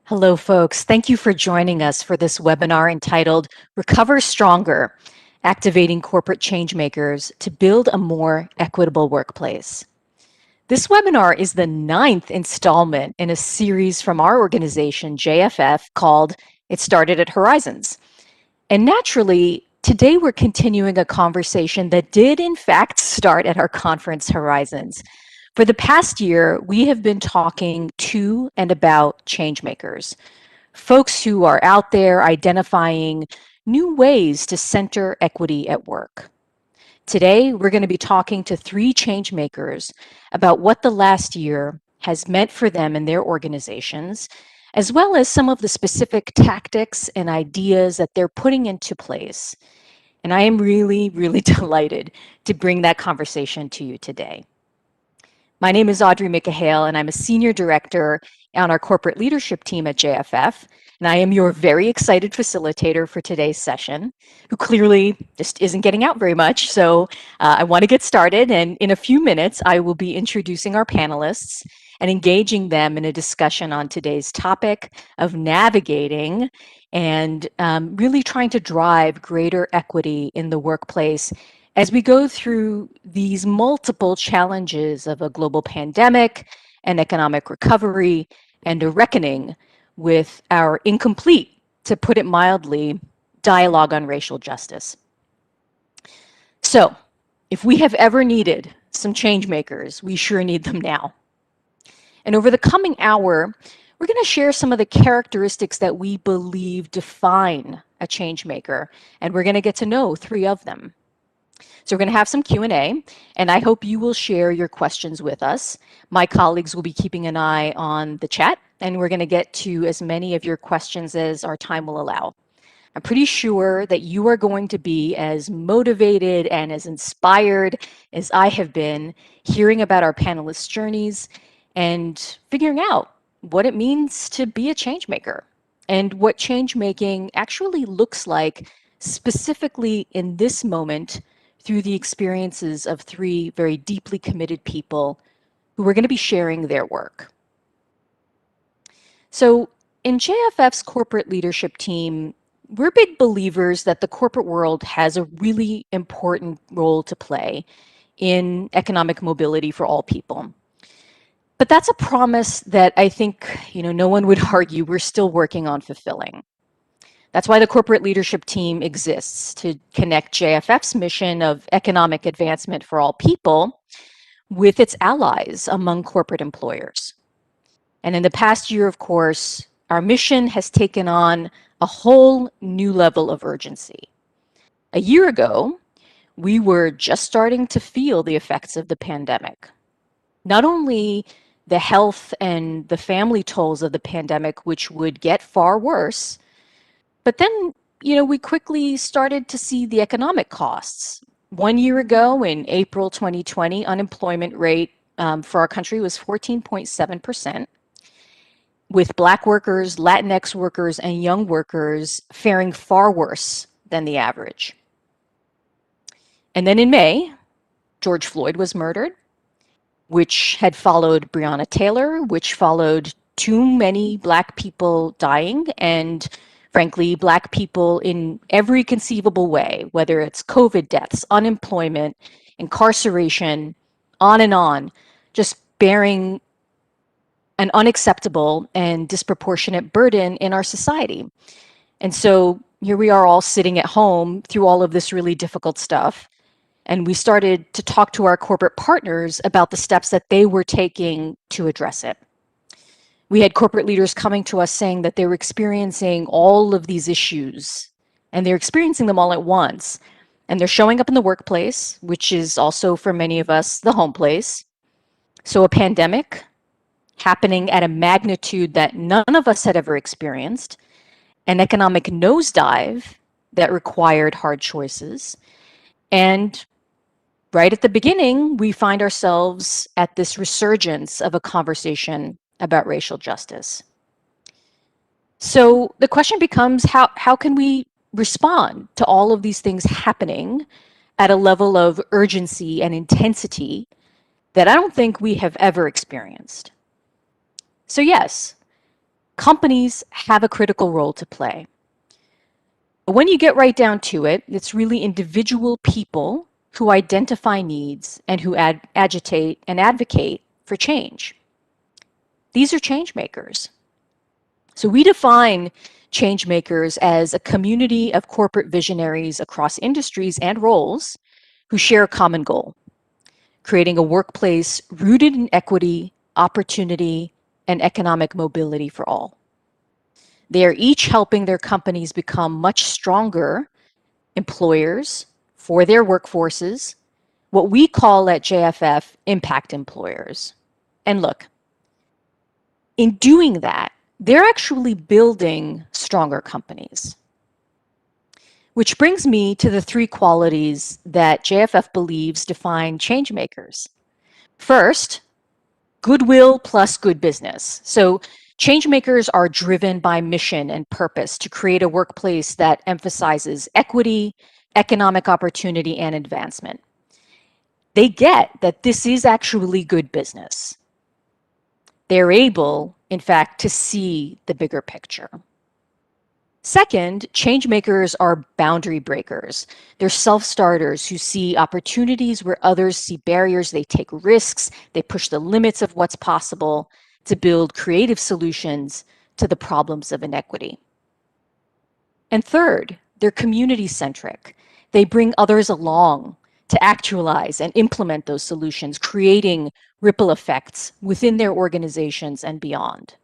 Hello, folks. Thank you for joining us for this webinar entitled Recover Stronger, Activating Corporate Changemakers to Build a More Equitable Workplace. This webinar is the 9th installment in a series from our organization, JFF, called It Started at Horizons. And naturally, today we're continuing a conversation that did in fact start at our conference Horizons. For the past year, we have been talking to and about changemakers, folks who are out there identifying new ways to center equity at work. Today, we're going to be talking to 3 changemakers about what the last year has meant for them and their organizations, as well as some of the specific tactics and ideas that they're putting into place. And I am really, really delighted to bring that conversation to you today. My name is Audrey McAhale, and I'm a senior director on our corporate leadership team at JFF. And I am your very excited facilitator for today's session, who clearly just isn't getting out very much. So I want to get started. And in a few minutes, I will be introducing our panelists and engaging them in a discussion on today's topic of navigating and really trying to drive greater equity in the workplace as we go through these multiple challenges of a global pandemic, an economic recovery, and a reckoning with our incomplete, to put it mildly, dialogue on racial justice. So, if we have ever needed some change makers, we sure need them now. And over the coming hour, we're going to share some of the characteristics that we believe define a change maker, and we're going to get to know 3 of them. So we're going to have some Q&A, and I hope you will share your questions with us. My colleagues will be keeping an eye on the chat, and we're going to get to as many of your questions as our time will allow. I'm pretty sure that you are going to be as motivated and as inspired as I have been hearing about our panelists' journeys and figuring out what it means to be a change maker and what change making actually looks like specifically in this moment through the experiences of 3 very deeply committed people who are going to be sharing their work. So in JFF's corporate leadership team, we're big believers that the corporate world has a really important role to play in economic mobility for all people. But that's a promise that I think, no one would argue we're still working on fulfilling. That's why the corporate leadership team exists, to connect JFF's mission of economic advancement for all people with its allies among corporate employers. And in the past year, of course, our mission has taken on a whole new level of urgency. A year ago, we were just starting to feel the effects of the pandemic. Not only the health and the family tolls of the pandemic, which would get far worse, but then, we quickly started to see the economic costs. 1 year ago, in April 2020, unemployment rate for our country was 14.7%, with Black workers, Latinx workers, and young workers faring far worse than the average. And then in May, George Floyd was murdered, which had followed Breonna Taylor, which followed too many Black people dying, and frankly, Black people in every conceivable way, whether it's COVID deaths, unemployment, incarceration, on, just bearing an unacceptable and disproportionate burden in our society. And so here we are all sitting at home through all of this really difficult stuff. And we started to talk to our corporate partners about the steps that they were taking to address it. We had corporate leaders coming to us saying that they were experiencing all of these issues, and they're experiencing them all at once. And they're showing up in the workplace, which is also for many of us the home place. So a pandemic happening at a magnitude that none of us had ever experienced, an economic nosedive that required hard choices. And right at the beginning, we find ourselves at this resurgence of a conversation about racial justice. So the question becomes, how can we respond to all of these things happening at a level of urgency and intensity that I don't think we have ever experienced? So yes, companies have a critical role to play. But when you get right down to it, it's really individual people who identify needs and who agitate and advocate for change. These are change makers. So we define change makers as a community of corporate visionaries across industries and roles who share a common goal, creating a workplace rooted in equity, opportunity, and economic mobility for all. They are each helping their companies become much stronger employers for their workforces, what we call at JFF impact employers. And look, in doing that, they're actually building stronger companies. Which brings me to the three qualities that JFF believes define change makers. First, goodwill plus good business. So change makers are driven by mission and purpose to create a workplace that emphasizes equity, economic opportunity, and advancement. They get that this is actually good business. They're able, in fact, to see the bigger picture. Second, change makers are boundary breakers. They're self-starters who see opportunities where others see barriers. They take risks. They push the limits of what's possible to build creative solutions to the problems of inequity. And third, they're community-centric. They bring others along to actualize and implement those solutions, creating ripple effects within their organizations and beyond.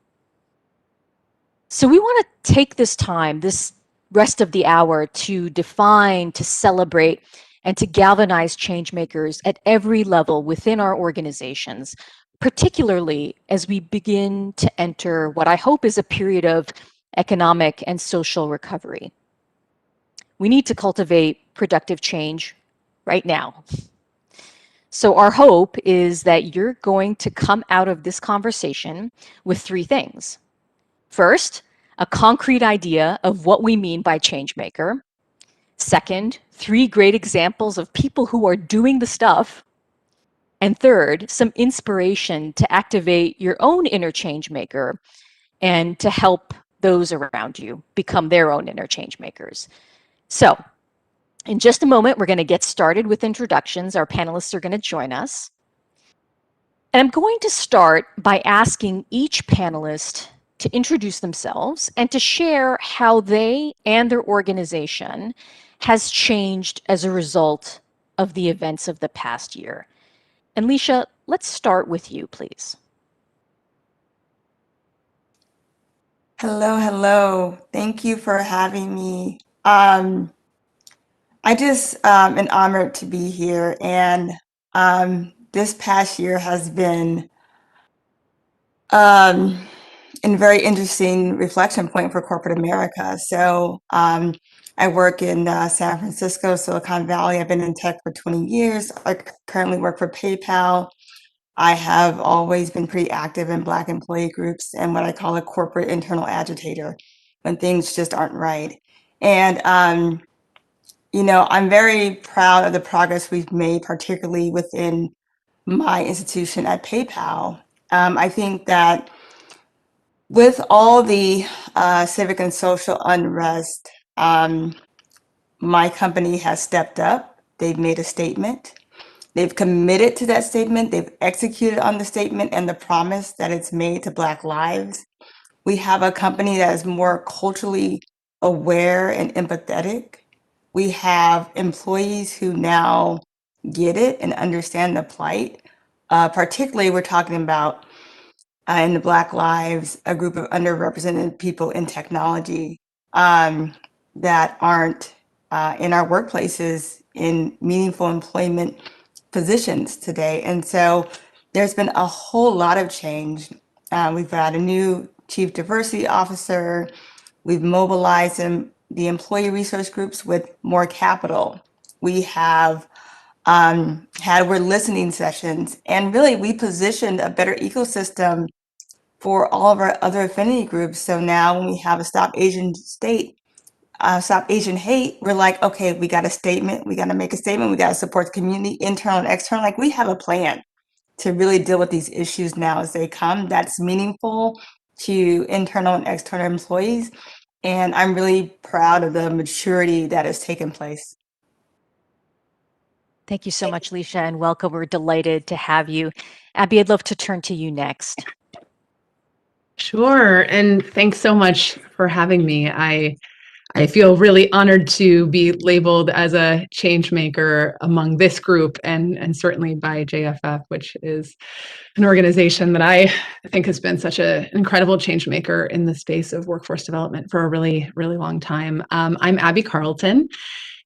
So we want to take this time, this rest of the hour, to define, to celebrate, and to galvanize change makers at every level within our organizations, particularly as we begin to enter what I hope is a period of economic and social recovery. We need to cultivate productive change right now. So our hope is that you're going to come out of this conversation with three things. First, a concrete idea of what we mean by changemaker. Second, three great examples of people who are doing the stuff. And third, some inspiration to activate your own inner changemaker and to help those around you become their own inner changemakers. So, in just a moment, we're going to get started with introductions. Our panelists are going to join us. And I'm going to start by asking each panelist to introduce themselves and to share how they and their organization has changed as a result of the events of the past year. And Leisha, let's start with you, please. Hello, hello. Thank you for having me. I just am honored to be here, and this past year has been a very interesting reflection point for corporate America. So I work in San Francisco, Silicon Valley. I've been in tech for 20 years. I currently work for PayPal. I have always been pretty active in Black employee groups and what I call a corporate internal agitator when things just aren't right. And, I'm very proud of the progress we've made, particularly within my institution at PayPal. I think that with all the civic and social unrest, my company has stepped up. They've made a statement. They've committed to that statement. They've executed on the statement and the promise that it's made to Black lives. We have a company that is more culturally aware and empathetic. We have employees who now get it and understand the plight. Particularly, we're talking about in the Black lives, a group of underrepresented people in technology that aren't in our workplaces in meaningful employment positions today. And so there's been a whole lot of change. We've got a new chief diversity officer. We've mobilized the employee resource groups with more capital. We have we're listening sessions, and really we positioned a better ecosystem for all of our other affinity groups. So now when we have a Stop Asian Hate, we're like, okay, we got a statement, we got to make a statement, we got to support the community, internal and external. Like, we have a plan to really deal with these issues now as they come. That's meaningful to internal and external employees. And I'm really proud of the maturity that has taken place. Thank you so much, Leisha, and welcome. We're delighted to have you. Abby, I'd love to turn to you next. Sure. And thanks so much for having me. I feel really honored to be labeled as a change maker among this group and certainly by JFF, which is an organization that I think has been such an incredible change maker in the space of workforce development for a really, really long time. I'm Abby Carlton,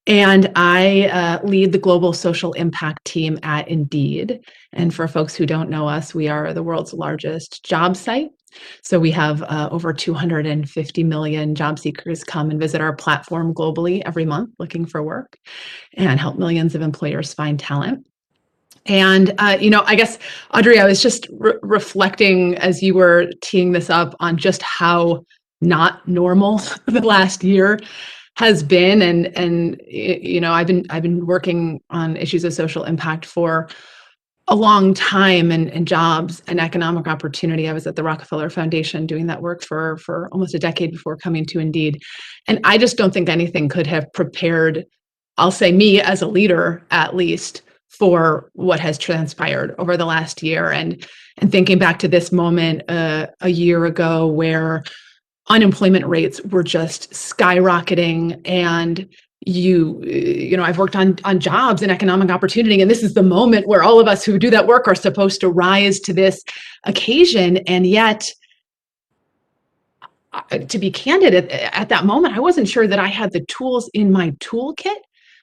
and I lead the global social impact team at Indeed. And for folks who don't know us, we are the world's largest job site. So we have over 250 million job seekers come and visit our platform globally every month looking for work and help millions of employers find talent. And, I guess, Audrey, I was just reflecting as you were teeing this up on just how not normal the last year has been. And I've been working on issues of social impact for a long time and jobs and economic opportunity. I was at the Rockefeller Foundation doing that work for almost a decade before coming to Indeed. And I just don't think anything could have prepared, I'll say me as a leader at least, for what has transpired over the last year. And thinking back to this moment a year ago where unemployment rates were just skyrocketing, and I've worked on jobs and economic opportunity, and this is the moment where all of us who do that work are supposed to rise to this occasion. And yet, to be candid, at that moment, I wasn't sure that I had the tools in my toolkit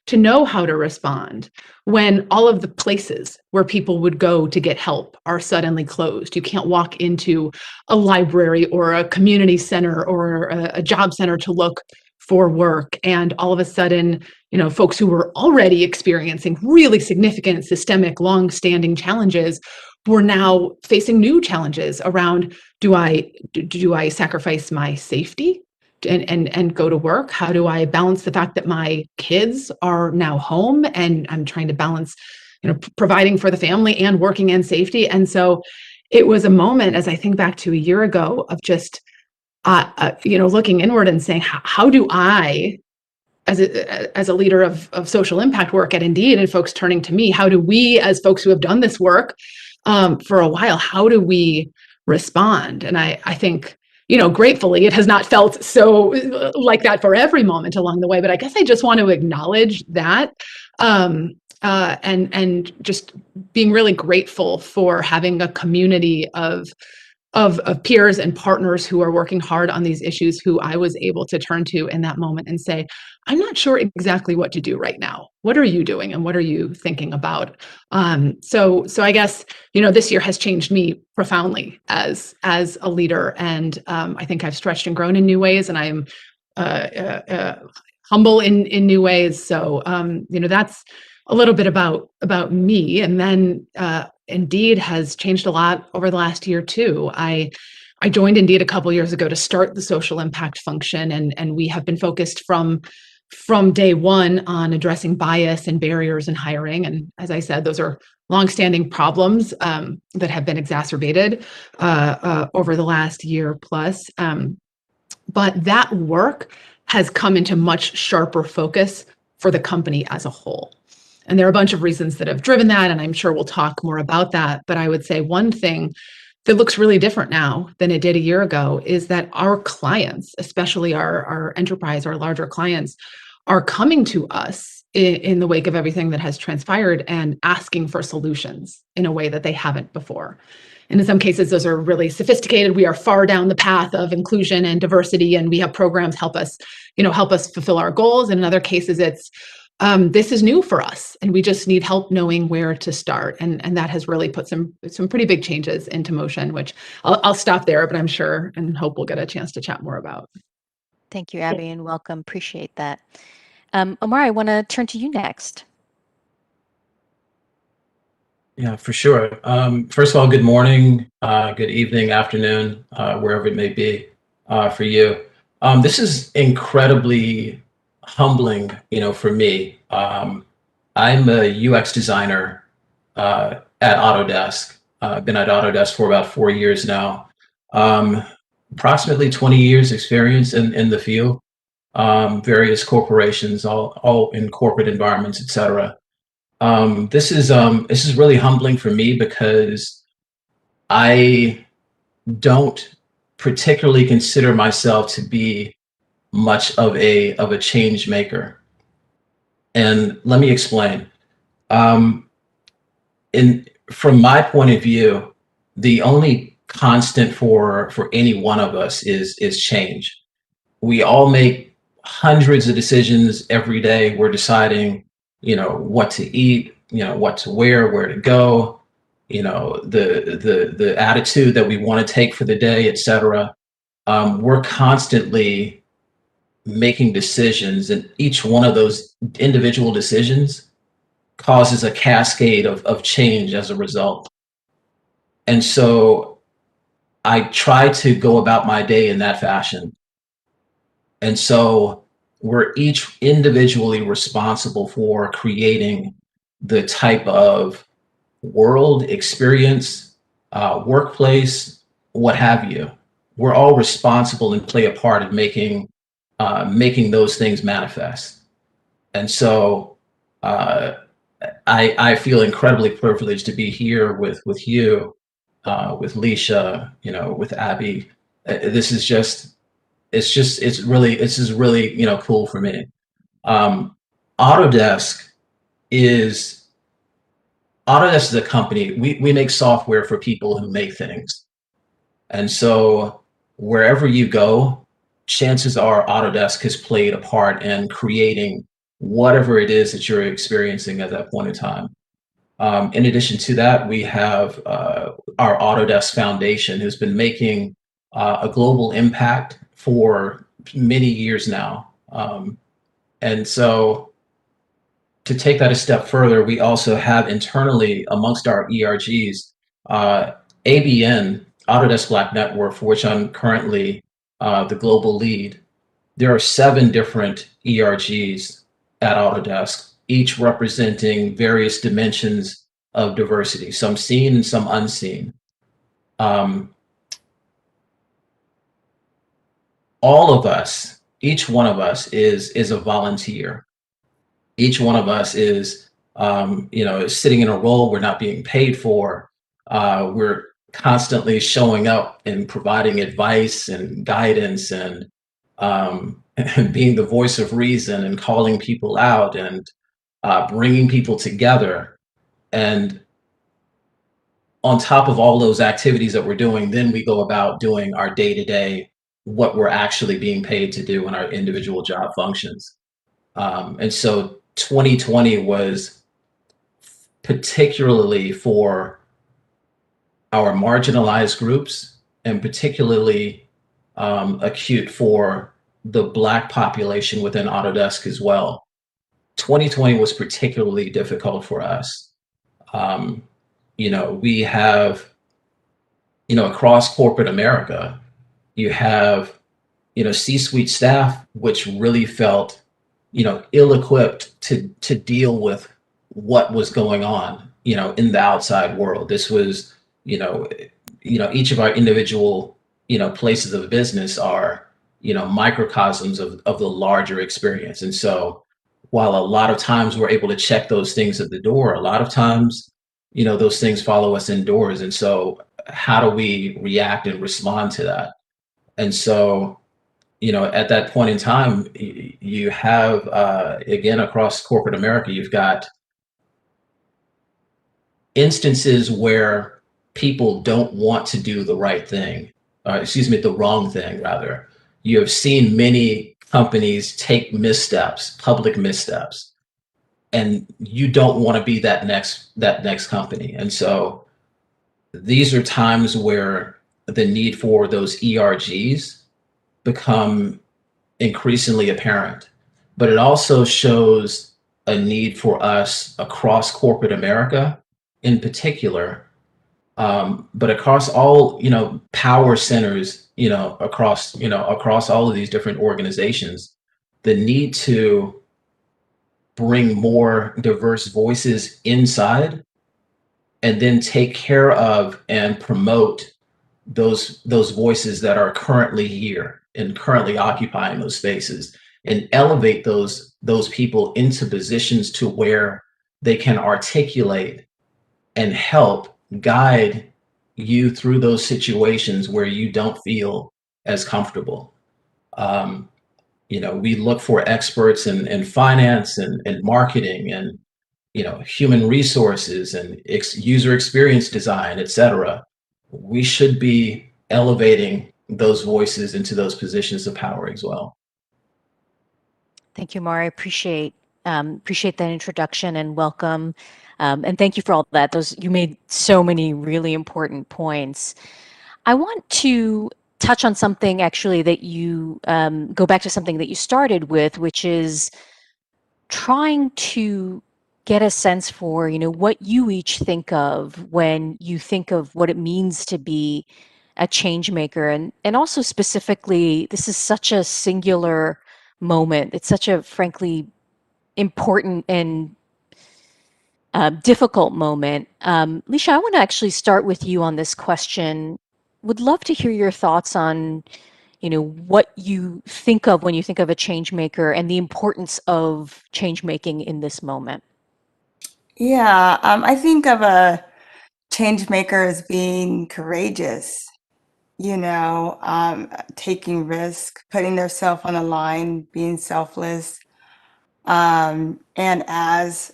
to know how to respond when all of the places where people would go to get help are suddenly closed. You can't walk into a library or a community center or a job center to look for work. And all of a sudden, folks who were already experiencing really significant systemic, long-standing challenges were now facing new challenges around, do I sacrifice my safety and go to work? How do I balance the fact that my kids are now home and I'm trying to balance, providing for the family and working and safety? And so it was a moment, as I think back to a year ago, of just, looking inward and saying, how do I, as a leader of social impact work at Indeed, and folks turning to me, how do we, as folks who have done this work for a while, how do we respond? And I think, gratefully, it has not felt so like that for every moment along the way. But I guess I just want to acknowledge that, and just being really grateful for having a community of peers and partners who are working hard on these issues, who I was able to turn to in that moment and say, I'm not sure exactly what to do right now. What are you doing and what are you thinking about? So I guess, this year has changed me profoundly as a leader. And I think I've stretched and grown in new ways, and I'm humble in new ways. So, that's a little bit about me. And then Indeed has changed a lot over the last year too. I joined Indeed a couple years ago to start the social impact function, and we have been focused from day one on addressing bias and barriers in hiring. And as I said, those are longstanding problems that have been exacerbated over the last year plus. But that work has come into much sharper focus for the company as a whole. And there are a bunch of reasons that have driven that, and I'm sure we'll talk more about that. But I would say one thing that looks really different now than it did a year ago is that our clients, especially our enterprise, our larger clients, are coming to us in the wake of everything that has transpired and asking for solutions in a way that they haven't before. And in some cases, those are really sophisticated. We are far down the path of inclusion and diversity, and we have programs help us fulfill our goals. And in other cases, it's this is new for us, and we just need help knowing where to start. And that has really put some pretty big changes into motion, which I'll stop there, but I'm sure and hope we'll get a chance to chat more about. Thank you, Abby, and welcome. Appreciate that. Omar, I want to turn to you next. Yeah, for sure. First of all, good morning, good evening, afternoon, wherever it may be for you. This is incredibly humbling, for me. I'm a UX designer at Autodesk. I've been at Autodesk for about 4 years now. approximately 20 years experience in the field, various corporations, all in corporate environments, et cetera. This is really humbling for me because I don't particularly consider myself to be much of a change maker. And let me explain. Um, from my point of view, the only constant for any one of us is change. We all make hundreds of decisions every day. We're deciding, what to eat, what to wear, where to go, the attitude that we want to take for the day, etc. We're constantly making decisions, and each one of those individual decisions causes a cascade of change as a result. And so I try to go about my day in that fashion. And so we're each individually responsible for creating the type of world, experience, workplace, what have you. We're all responsible and play a part in making those things manifest. And so I feel incredibly privileged to be here with you, with Leisha, with Abby. This is just it's just really cool for me. Um, Autodesk is Autodesk is a company. We make software for people who make things, and so wherever you go, chances are Autodesk has played a part in creating whatever it is that you're experiencing at that point in time. In addition to that, we have our Autodesk Foundation, who's been making a global impact for many years now. And so to take that a step further, we also have internally amongst our ERGs, ABN, Autodesk Black Network, for which I'm currently the global lead. There are 7 different ERGs at Autodesk, each representing various dimensions of diversity, some seen and some unseen. All of us, each one of us is a volunteer. Each one of us is, is sitting in a role we're not being paid for. We're constantly showing up and providing advice and guidance and and being the voice of reason and calling people out and bringing people together. And on top of all those activities that we're doing, then we go about doing our day-to-day, what we're actually being paid to do in our individual job functions. And so 2020 was particularly for our marginalized groups and particularly acute for the Black population within Autodesk as well. 2020 was particularly difficult for us. We have, across corporate America, you have, C-suite staff, which really felt, ill-equipped to deal with what was going on, in the outside world. This was, each of our individual, places of business are, microcosms of the larger experience. And so while a lot of times we're able to check those things at the door, a lot of times, those things follow us indoors. And so how do we react and respond to that? And so, at that point in time, you have, again, across corporate America, you've got instances where people don't want to do the right thing, the wrong thing, rather. You have seen many companies take missteps, public missteps, and you don't want to be that next company. And so these are times where the need for those ERGs become increasingly apparent, but it also shows a need for us across corporate America in particular, but across all, power centers, across all of these different organizations, the need to bring more diverse voices inside and then take care of and promote those voices that are currently here and currently occupying those spaces, and elevate those people into positions to where they can articulate and help guide you through those situations where you don't feel as comfortable. Um, we look for experts in finance and marketing and human resources and user experience design, et cetera. We should be elevating those voices into those positions of power as well. Thank you, Mari. Appreciate that introduction and welcome. And thank you for all that. You made so many really important points. I want to touch on something actually that you go back to something that you started with, which is trying to get a sense for, what you each think of when you think of what it means to be a change maker. And also specifically, this is such a singular moment. It's such a frankly important and difficult moment. Leisha, I want to actually start with you on this question. Would love to hear your thoughts on, what you think of when you think of a change maker and the importance of change making in this moment. Yeah, I think of a change maker as being courageous, taking risk, putting themselves on the line, being selfless, and as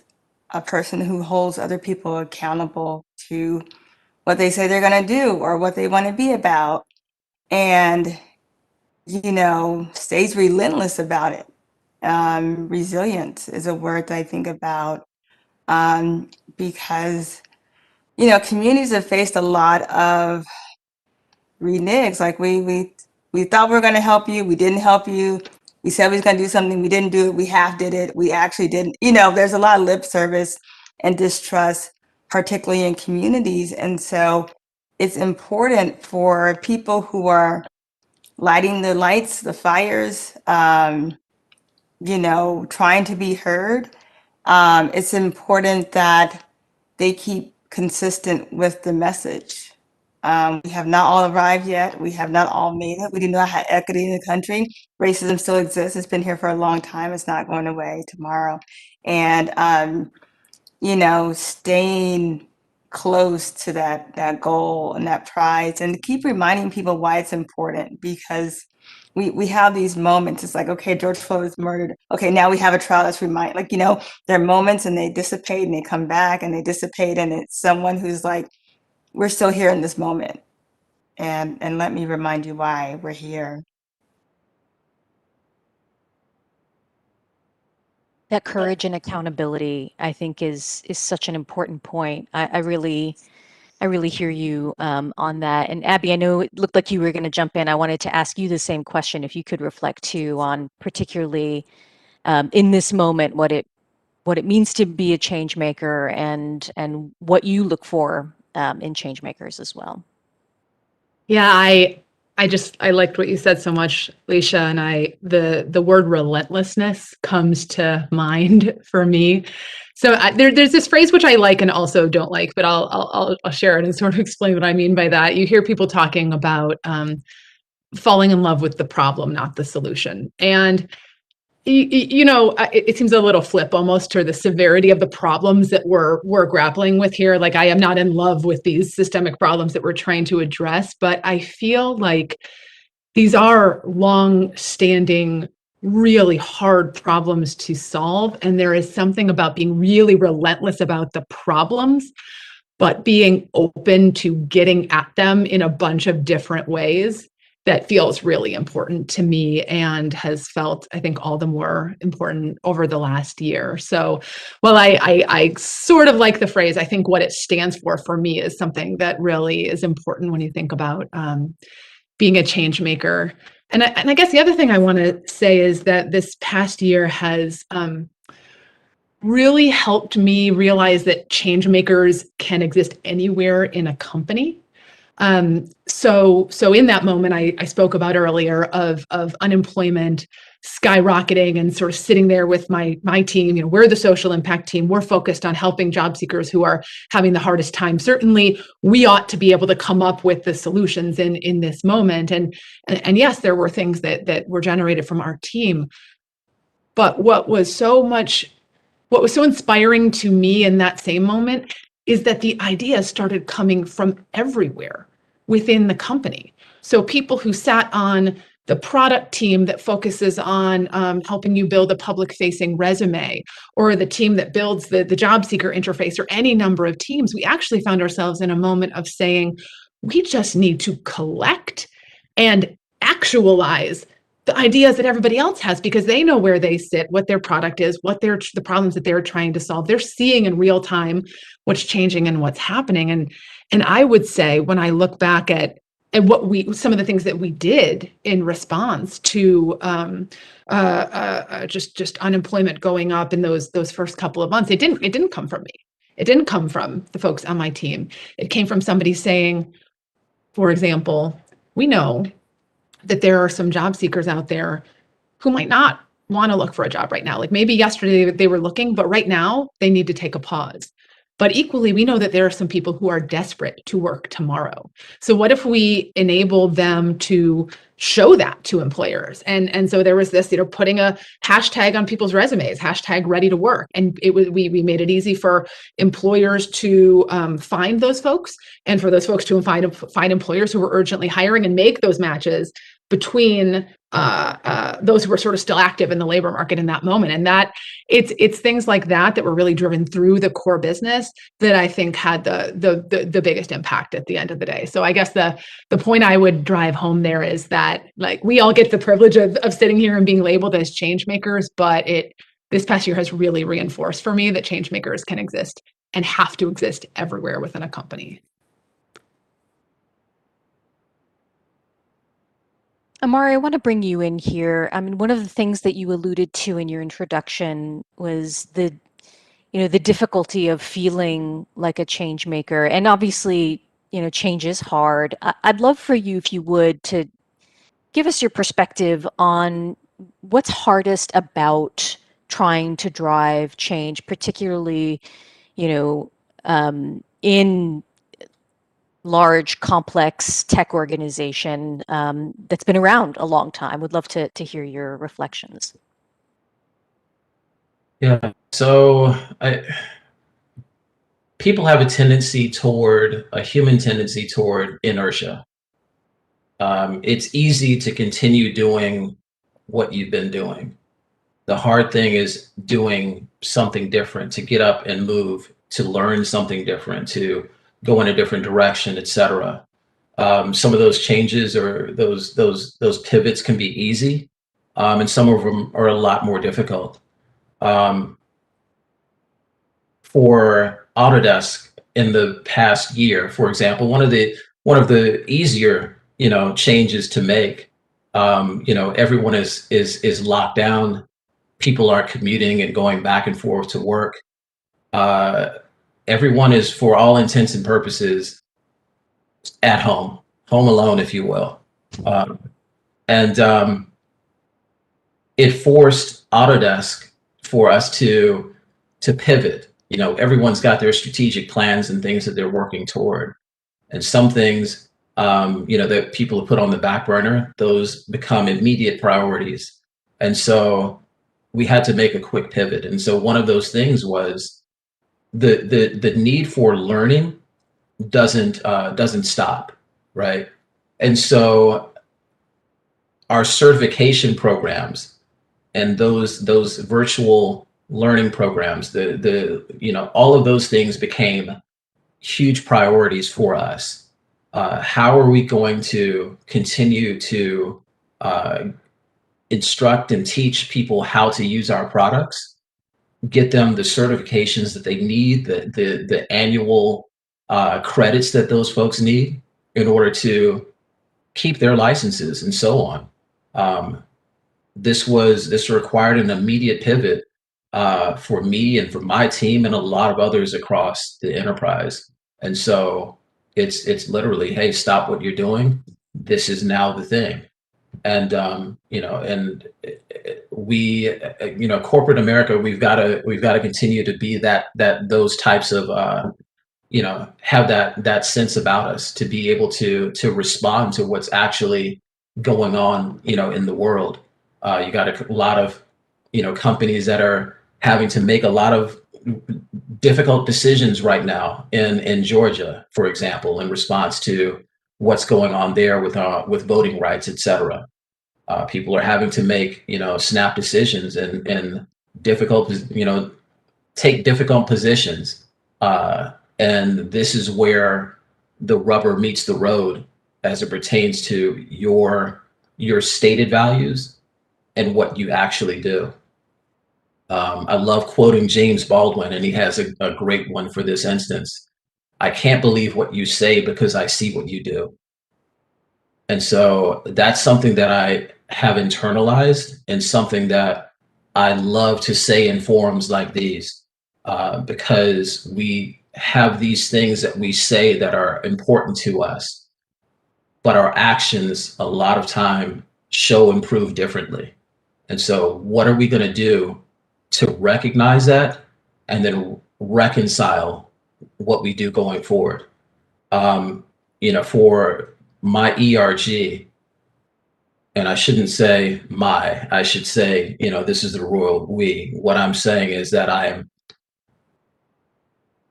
a person who holds other people accountable to what they say they're going to do or what they want to be about, and stays relentless about it. Resilience is a word that I think about, because communities have faced a lot of reneges. Like we thought we were going to help you, we didn't help you. We said we was going to do something, we didn't do it. We half did it. We actually didn't. There's a lot of lip service and distrust, particularly in communities. And so it's important for people who are lighting the lights, the fires, trying to be heard. It's important that they keep consistent with the message. We have not all arrived yet. We have not all made it. We do not have equity in the country. Racism still exists. It's been here for a long time. It's not going away tomorrow. And, staying close to that goal and that prize, and keep reminding people why it's important, because we have these moments. It's like, okay, George Floyd was murdered. Okay, now we have a trial. That's there are moments and they dissipate and they come back and they dissipate. And it's someone who's like, we're still here in this moment. And let me remind you why we're here. That courage and accountability, I think, is such an important point. I really hear you on that. And Abby, I know it looked like you were going to jump in. I wanted to ask you the same question, if you could reflect too on particularly in this moment what it means to be a change maker and what you look for in change makers as well. Yeah, I liked what you said so much, Leisha, and the word relentlessness comes to mind for me. So there's this phrase which I like and also don't like, but I'll share it and sort of explain what I mean by that. You hear people talking about falling in love with the problem, not the solution, and it seems a little flip almost to the severity of the problems that we're grappling with here. Like, I am not in love with these systemic problems that we're trying to address, but I feel like these are long-standing, really hard problems to solve. And there is something about being really relentless about the problems, but being open to getting at them in a bunch of different ways that feels really important to me and has felt, I think, all the more important over the last year. So while I sort of like the phrase, I think what it stands for me is something that really is important when you think about being a change maker. And I guess the other thing I want to say is that this past year has really helped me realize that change makers can exist anywhere in a company. So in that moment, I spoke about earlier of unemployment skyrocketing and sort of sitting there with my team. We're the social impact team. We're focused on helping job seekers who are having the hardest time. Certainly, we ought to be able to come up with the solutions in this moment. And yes, there were things that were generated from our team. But what was so inspiring to me in that same moment is that the ideas started coming from everywhere within the company. So people who sat on the product team that focuses on helping you build a public-facing resume, or the team that builds the job seeker interface, or any number of teams, we actually found ourselves in a moment of saying, we just need to collect and actualize the ideas that everybody else has, because they know where they sit, what their product is, what the problems that they're trying to solve. They're seeing in real time what's changing and what's happening. And I would say, when I look back at some of the things that we did in response to just unemployment going up in those first couple of months, it didn't come from me. It didn't come from the folks on my team. It came from somebody saying, for example, we know that there are some job seekers out there who might not want to look for a job right now. Like maybe yesterday they were looking, but right now they need to take a pause. But equally, we know that there are some people who are desperate to work tomorrow. So what if we enable them to show that to employers? And so there was this, putting a hashtag on people's resumes, hashtag ready to work. And we made it easy for employers to find those folks, and for those folks to find employers who were urgently hiring, and make those matches between those who were sort of still active in the labor market in that moment. And that it's things like that were really driven through the core business that I think had the biggest impact at the end of the day. So I guess the point I would drive home there is that, like, we all get the privilege of sitting here and being labeled as change makers, but this past year has really reinforced for me that change makers can exist and have to exist everywhere within a company. Amari, I want to bring you in here. I mean, one of the things that you alluded to in your introduction was the difficulty of feeling like a change maker. And obviously, change is hard. I'd love for you, if you would, to give us your perspective on what's hardest about trying to drive change, particularly, in large, complex tech organization that's been around a long time. Would love to hear your reflections. Yeah. So people have a human tendency toward inertia. It's easy to continue doing what you've been doing. The hard thing is doing something different, to get up and move, to learn something different, to go in a different direction, etc. Some of those changes or those pivots can be easy, and some of them are a lot more difficult. For Autodesk in the past year, for example, one of the easier changes to make. Everyone is locked down. People are commuting and going back and forth to work. Everyone is, for all intents and purposes, at home alone, if you will. And it forced Autodesk for us to pivot. Everyone's got their strategic plans and things that they're working toward. And some things, that people have put on the back burner, those become immediate priorities. And so we had to make a quick pivot. And so one of those things was the need for learning doesn't stop, right? And so our certification programs and those virtual learning programs, all of those things became huge priorities for us. How are we going to continue to instruct and teach people how to use our products, get them the certifications that they need, the annual credits that those folks need in order to keep their licenses and so on. This required an immediate pivot for me and for my team and a lot of others across the enterprise. And so It's literally, hey, stop what you're doing. This is now the thing. And we, corporate America, we've got to continue to be those types of have that sense about us to be able to respond to what's actually going on, in the world. You got a lot of companies that are having to make a lot of difficult decisions right now in Georgia, for example, in response to what's going on there with voting rights, et cetera. People are having to make snap decisions and difficult, take difficult positions. And this is where the rubber meets the road as it pertains to your stated values and what you actually do. I love quoting James Baldwin, and he has a great one for this instance. I can't believe what you say because I see what you do. And so that's something that I have internalized and something that I love to say in forums like these, because we have these things that we say that are important to us, but our actions a lot of time show and prove differently. And so what are we going to do to recognize that and then reconcile what we do going forward? For my ERG, and I shouldn't say I should say, this is the royal we. What I'm saying is that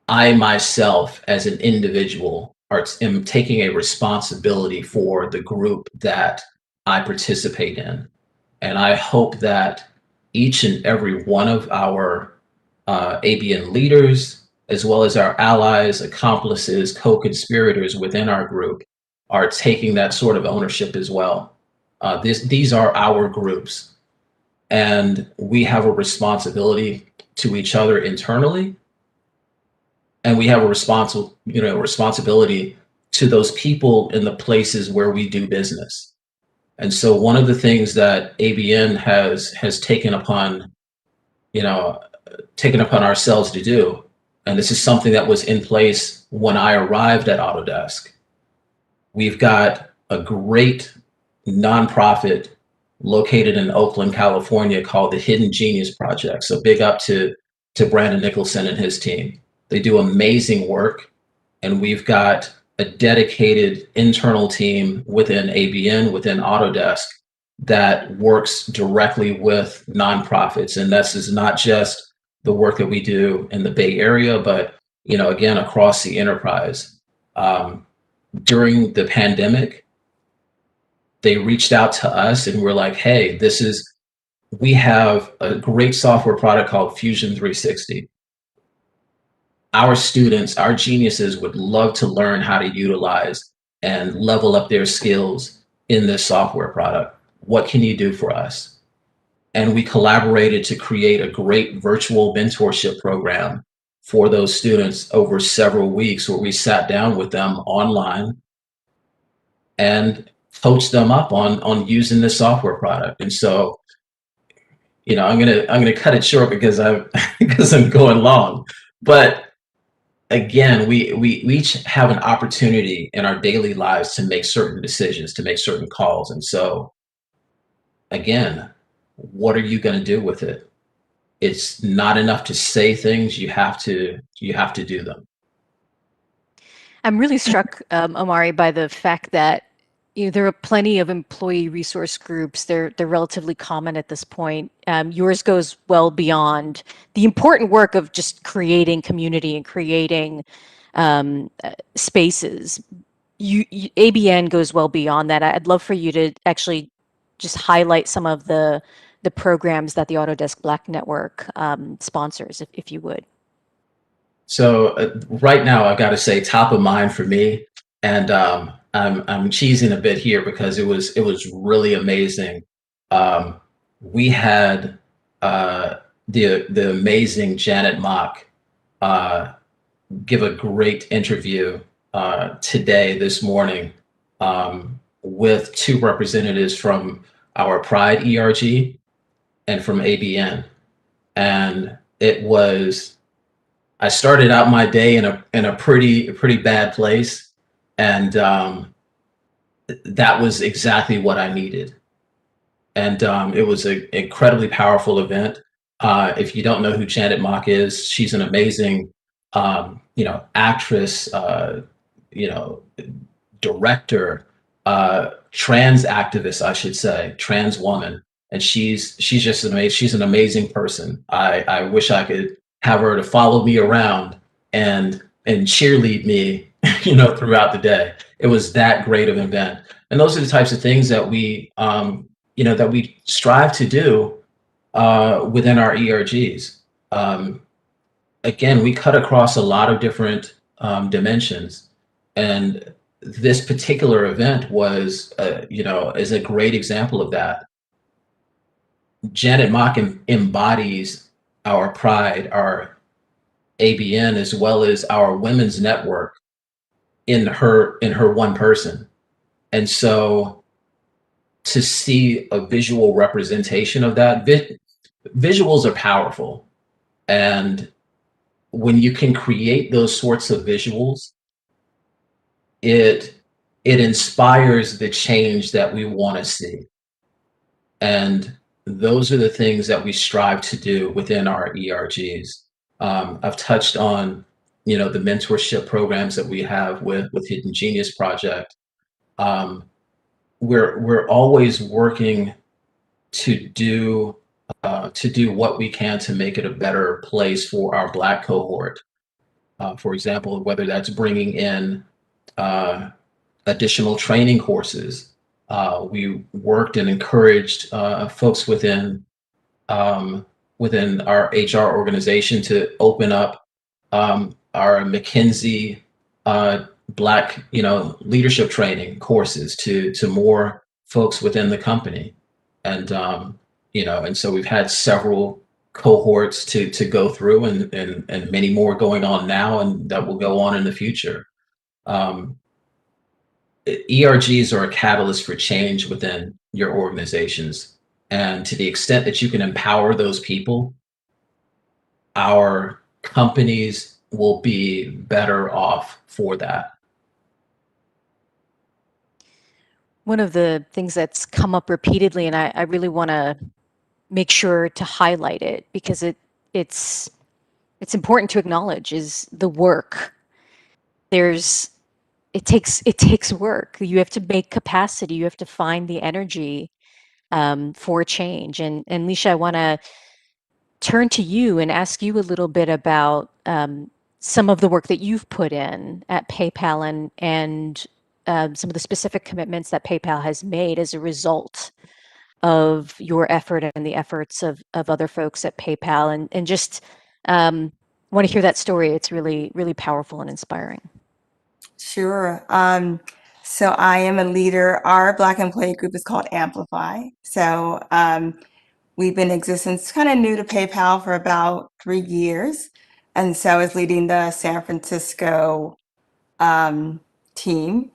I myself as an individual am taking a responsibility for the group that I participate in. And I hope that each and every one of our ABN leaders, as well as our allies, accomplices, co-conspirators within our group, are taking that sort of ownership as well. These are our groups, and we have a responsibility to each other internally, and we have a responsibility to those people in the places where we do business. And so one of the things that ABN has taken upon ourselves to do, and this is something that was in place when I arrived at Autodesk. We've got a great nonprofit located in Oakland, California, called the Hidden Genius Project. So big up to Brandon Nicholson and his team. They do amazing work, and we've got a dedicated internal team within ABN, within Autodesk, that works directly with nonprofits. And this is not just the work that we do in the Bay Area, but again, across the enterprise. During the pandemic, they reached out to us and we're like, hey, we have a great software product called Fusion 360. Our students, our geniuses would love to learn how to utilize and level up their skills in this software product. What can you do for us? And we collaborated to create a great virtual mentorship program for those students over several weeks, where we sat down with them online and coached them up on using this software product. And so, I'm gonna cut it short because I'm going long. But again, we each have an opportunity in our daily lives to make certain decisions, to make certain calls. And so, again, what are you going to do with it? It's not enough to say things. You have to do them. I'm really struck, Omari, by the fact that there are plenty of employee resource groups. They're relatively common at this point. Yours goes well beyond the important work of just creating community and creating spaces. ABN goes well beyond that. I'd love for you to actually just highlight some of the programs that the Autodesk Black Network sponsors, if you would. So right now, I've got to say, top of mind for me, and I'm cheesing a bit here because it was really amazing. We had the amazing Janet Mock give a great interview this morning, with two representatives from our Pride ERG and from ABN, and I started out my day in a pretty bad place, And that was exactly what I needed. And it was an incredibly powerful event. If you don't know who Janet Mock is, she's an amazing, actress, director, trans activist, I should say, trans woman, and she's just amazing. She's an amazing person. I wish I could have her to follow me around and cheerlead me, throughout the day. It was that great of an event, and those are the types of things that we strive to do within our ERGs. Again, we cut across a lot of different dimensions, and this particular event is a great example of that. Janet Mock embodies our pride, our ABN, as well as our women's network in her one person. And so to see a visual representation of that, visuals are powerful. And when you can create those sorts of visuals, it inspires the change that we want to see. And those are the things that we strive to do within our ERGs. I've touched on, the mentorship programs that we have with Hidden Genius Project. We're always working to do what we can to make it a better place for our Black cohort. For example, whether that's bringing in additional training courses. We worked and encouraged folks within our HR organization to open up our McKinsey Black, leadership training courses to more folks within the company, and and so we've had several cohorts to go through, and many more going on now, and that will go on in the future. ERGs are a catalyst for change within your organizations. And to the extent that you can empower those people, our companies will be better off for that. One of the things that's come up repeatedly, and I really want to make sure to highlight it because it's important to acknowledge, is the work. It takes work. You have to make capacity. You have to find the energy for change. And Leisha, I want to turn to you and ask you a little bit about some of the work that you've put in at PayPal and some of the specific commitments that PayPal has made as a result of your effort and the efforts of other folks at PayPal, and just want to hear that story. It's really, really powerful and inspiring. Sure. So I am a leader. Our Black employee group is called Amplify. So we've been in existence, kind of new to PayPal, for about 3 years. And so I was leading the San Francisco team,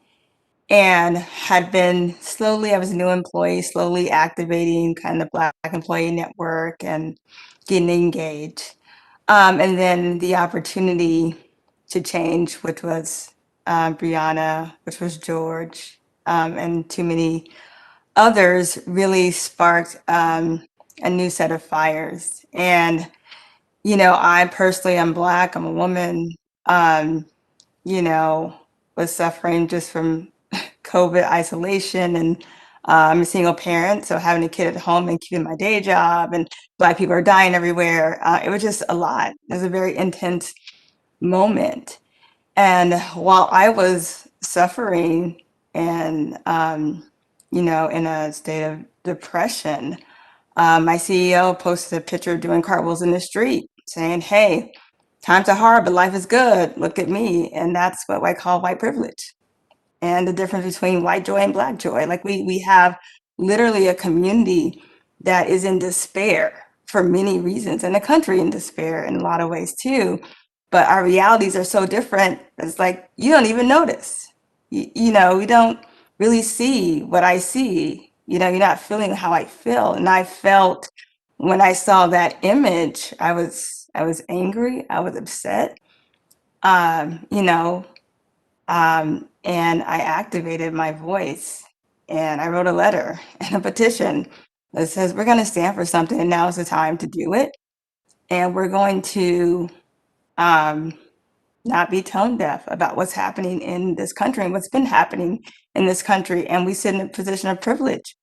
and had been slowly, I was a new employee, slowly activating kind of the Black employee network and getting engaged. And then the opportunity to change, which was Brianna, which was George, and too many others, really sparked a new set of fires. And, I personally am Black, I'm a woman, was suffering just from COVID isolation, and I'm a single parent, so having a kid at home and keeping my day job, and Black people are dying everywhere. It was just a lot. It was a very intense moment. And while I was suffering and, in a state of depression, my CEO posted a picture doing cartwheels in the street saying, "Hey, times are hard, but life is good. Look at me." And that's what I call white privilege, and the difference between white joy and Black joy. Like we have literally a community that is in despair for many reasons, and a country in despair in a lot of ways too. But our realities are so different. It's like you don't even notice. We don't really see what I see. You're not feeling how I feel. And I felt when I saw that image, I was angry. I was upset. Um, and I activated my voice, and I wrote a letter and a petition that says we're going to stand for something, and now is the time to do it. And we're going to um, not be tone deaf about what's happening in this country and what's been happening in this country. And we sit in a position of privilege.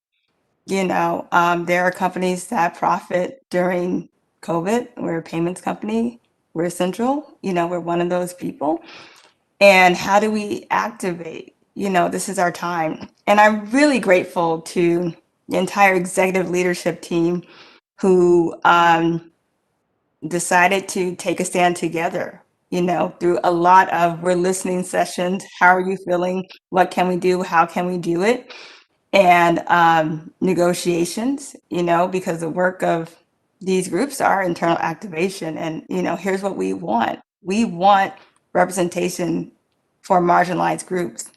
There are companies that profit during COVID. We're a payments company. We're essential. We're one of those people. And how do we activate? This is our time. And I'm really grateful to the entire executive leadership team who decided to take a stand together, through a lot of we're listening sessions. How are you feeling? What can we do? How can we do it? And negotiations, because the work of these groups are internal activation. And, here's what we want. We want representation for marginalized groups.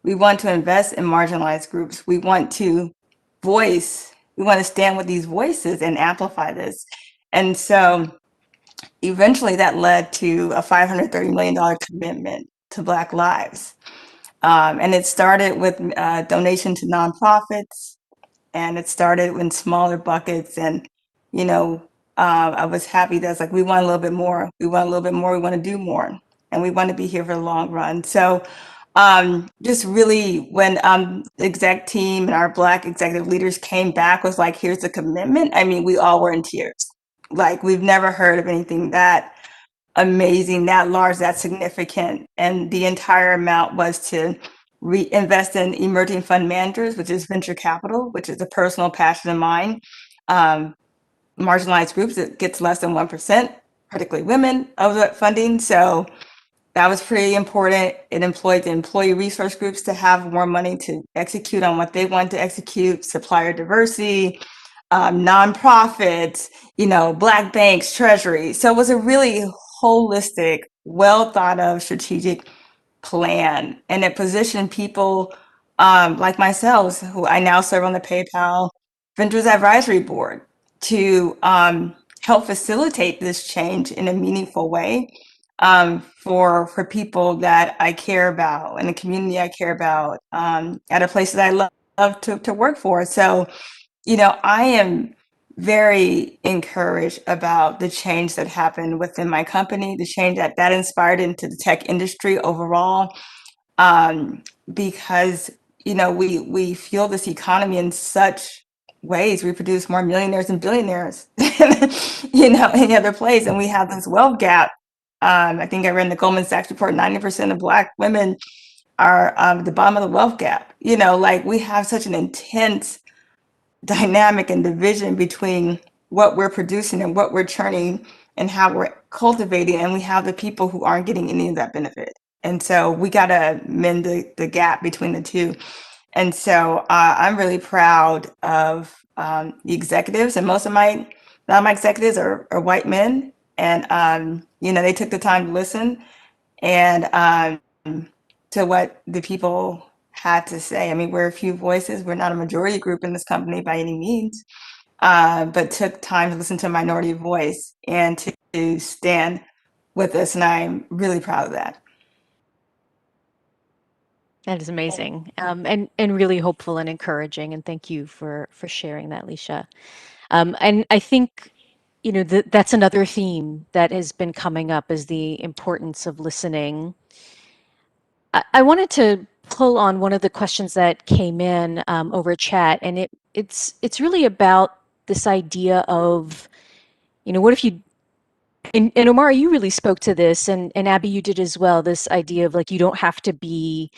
We want to invest in marginalized groups. We want to stand with these voices and amplify this. And so eventually that led to a $530 million commitment to Black lives. And it started with donation to nonprofits, and it started in smaller buckets. And, I was happy that's like, we want a little bit more. We want a little bit more. We want to do more. And we want to be here for the long run. So just really when the exec team and our Black executive leaders came back was like, here's the commitment. I mean, we all were in tears. Like, we've never heard of anything that amazing, that large, that significant. And the entire amount was to reinvest in emerging fund managers, which is venture capital, which is a personal passion of mine. Marginalized groups, it gets less than 1%, particularly women, of the funding. So that was pretty important. It employed the employee resource groups to have more money to execute on what they want to execute, supplier diversity, nonprofits, Black banks, treasury. So it was a really holistic, well thought of strategic plan. And it positioned people like myself, who I now serve on the PayPal Vendors Advisory Board, to help facilitate this change in a meaningful way for people that I care about and the community I care about at a place that I love to work for. So, I am very encouraged about the change that happened within my company, the change that inspired into the tech industry overall, because, we fuel this economy in such ways. We produce more millionaires and billionaires, any other place. And we have this wealth gap. I think I read in the Goldman Sachs report, 90% of Black women are at the bottom of the wealth gap. Like, we have such an intense dynamic and division between what we're producing and what we're churning and how we're cultivating. And we have the people who aren't getting any of that benefit. And so we got to mend the gap between the two. And so I'm really proud of the executives, and most of my executives are white men. And, they took the time to listen and to what the people had to say. I mean, we're a few voices. We're not a majority group in this company by any means, but took time to listen to a minority voice and to stand with us. And I'm really proud of that. That is amazing, and really hopeful and encouraging. And thank you for sharing that, Leisha. And I think, that's another theme that has been coming up, is the importance of listening. I wanted to pull on one of the questions that came in over chat, and it's really about this idea of, what if you, and Omar, you really spoke to this, and Abby, you did as well, this idea of like, you don't have to be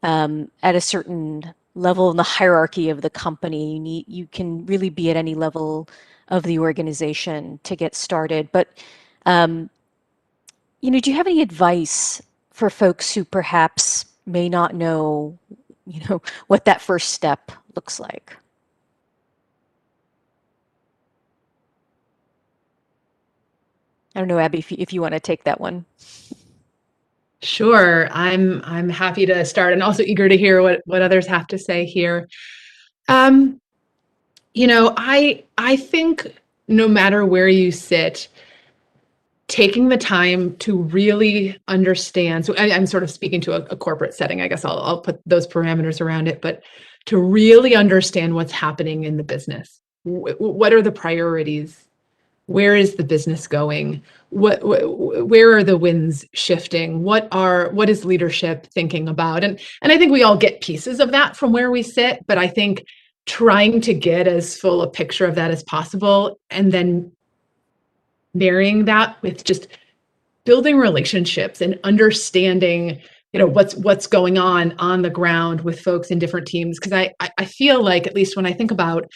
at a certain level in the hierarchy of the company. You can really be at any level of the organization to get started. But, do you have any advice for folks who perhaps may not know, what that first step looks like? I don't know, Abby, if you want to take that one. Sure, I'm happy to start, and also eager to hear what others have to say here. I think no matter where you sit, taking the time to really understand. So I'm sort of speaking to a corporate setting. I guess I'll put those parameters around it, but to really understand what's happening in the business. What are the priorities? Where is the business going? Where are the winds shifting? What is leadership thinking about? And I think we all get pieces of that from where we sit, but I think trying to get as full a picture of that as possible, and then marrying that with just building relationships and understanding, what's going on the ground with folks in different teams. Because I feel like, at least when I think about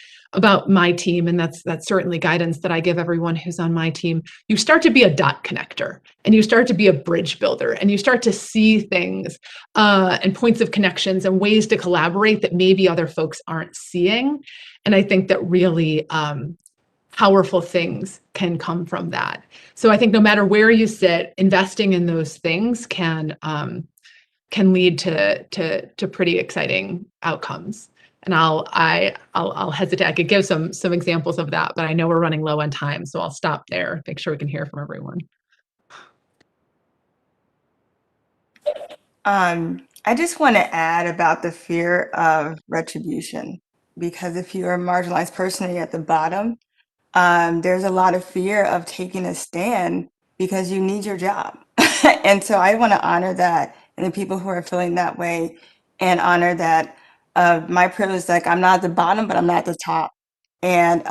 my team, and that's certainly guidance that I give everyone who's on my team, you start to be a dot connector, and you start to be a bridge builder, and you start to see things and points of connections and ways to collaborate that maybe other folks aren't seeing. And I think that really powerful things can come from that. So I think no matter where you sit, investing in those things can lead to pretty exciting outcomes. And I'll hesitate. I could give some examples of that, but I know we're running low on time, so I'll stop there. Make sure we can hear from everyone. I just want to add about the fear of retribution, because if you're a marginalized person and you're at the bottom, there's a lot of fear of taking a stand because you need your job. And so I want to honor that, and the people who are feeling that way, and honor that my privilege, like, I'm not at the bottom, but I'm not at the top. And,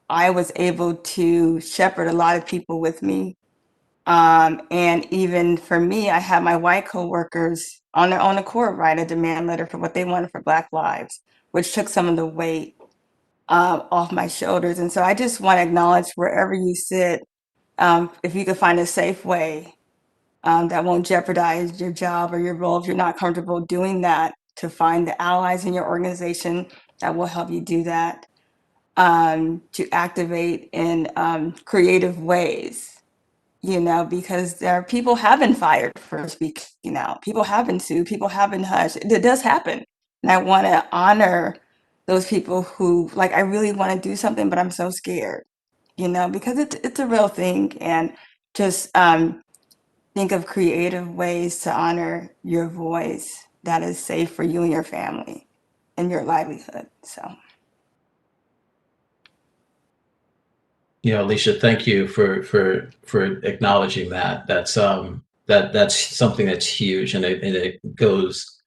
I was able to shepherd a lot of people with me. And even for me, I had my white coworkers on their own accord write a demand letter for what they wanted for Black lives, which took some of the weight off my shoulders. And so I just want to acknowledge, wherever you sit, if you can find a safe way that won't jeopardize your job or your role, if you're not comfortable doing that, to find the allies in your organization that will help you do that, to activate in creative ways, because people have been fired for speaking out. People have been sued. People have been hushed. It does happen. And I want to honor those people who, like, I really want to do something, but I'm so scared, because it's a real thing. And just think of creative ways to honor your voice that is safe for you and your family and your livelihood. So. Alicia, thank you for acknowledging that. That's something that's huge, and it goes